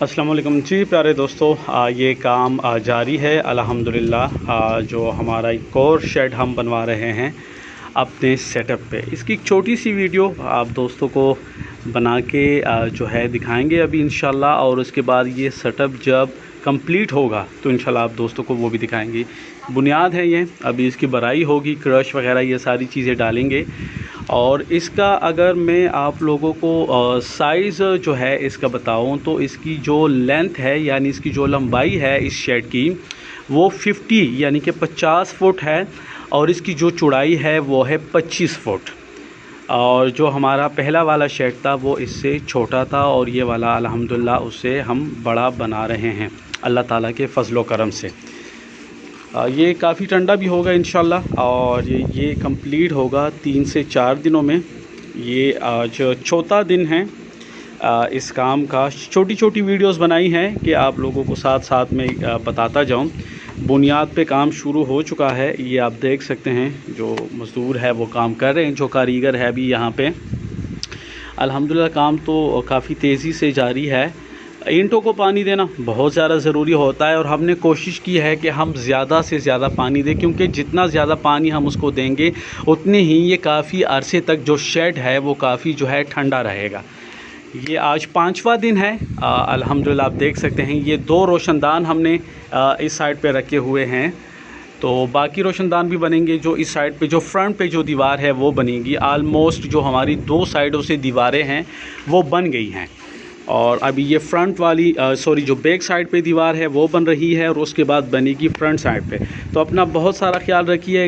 अस्सलाम वालेकुम जी प्यारे दोस्तों, ये काम जारी है अल्हम्दुलिल्लाह। जो हमारा एक और शेड हम बनवा रहे हैं अपने सेटअप पे। इसकी एक छोटी सी वीडियो आप दोस्तों को बना के जो है दिखाएंगे अभी इंशाल्लाह, और उसके बाद ये सेटअप जब कंप्लीट होगा तो इंशाल्लाह आप दोस्तों को वो भी दिखाएंगे। बुनियाद है ये, अभी इसकी बराई होगी, क्रश वगैरह ये सारी चीज़ें डालेंगे। और इसका अगर मैं आप लोगों को साइज़ जो है इसका बताऊं तो इसकी जो लेंथ है यानी इसकी जो लंबाई है इस शेड की वो 50 यानी कि 50 फुट है, और इसकी जो चौड़ाई है वो है 25 फुट। और जो हमारा पहला वाला शेड था वो इससे छोटा था, और ये वाला अल्हम्दुलिल्लाह उससे हम बड़ा बना रहे हैं अल्लाह ताला के फजलो करम से। ये काफ़ी ठंडा भी होगा इंशाल्लाह, और ये कंप्लीट होगा 3 से 4 दिनों में। ये आज चौथा दिन है इस काम का। छोटी छोटी वीडियोस बनाई हैं कि आप लोगों को साथ साथ में बताता जाऊं। बुनियाद पे काम शुरू हो चुका है, ये आप देख सकते हैं। जो मज़दूर है वो काम कर रहे हैं, जो कारीगर है भी यहाँ पे। अल्हम्दुलिल्लाह काम तो काफ़ी तेज़ी से जारी है। ईंटों को पानी देना बहुत ज़्यादा ज़रूरी होता है, और हमने कोशिश की है कि हम ज़्यादा से ज़्यादा पानी दें, क्योंकि जितना ज़्यादा पानी हम उसको देंगे उतने ही ये काफ़ी अरसे तक जो शेड है वो काफ़ी जो है ठंडा रहेगा। ये आज 5वां दिन है अल्हम्दुलिल्लाह। आप देख सकते हैं ये 2 रोशनदान हमने इस साइड पे रखे हुए हैं, तो बाकी रोशनदान भी बनेंगे। जो इस साइड पे जो फ्रंट पे जो दीवार है वो बनेगी। आलमोस्ट जो हमारी 2 साइडों से दीवारें हैं वो बन गई हैं, और अभी ये फ्रंट वाली जो बैक साइड पे दीवार है वो बन रही है, और उसके बाद बनेगी फ्रंट साइड पे। तो अपना बहुत सारा ख्याल रखिएगा।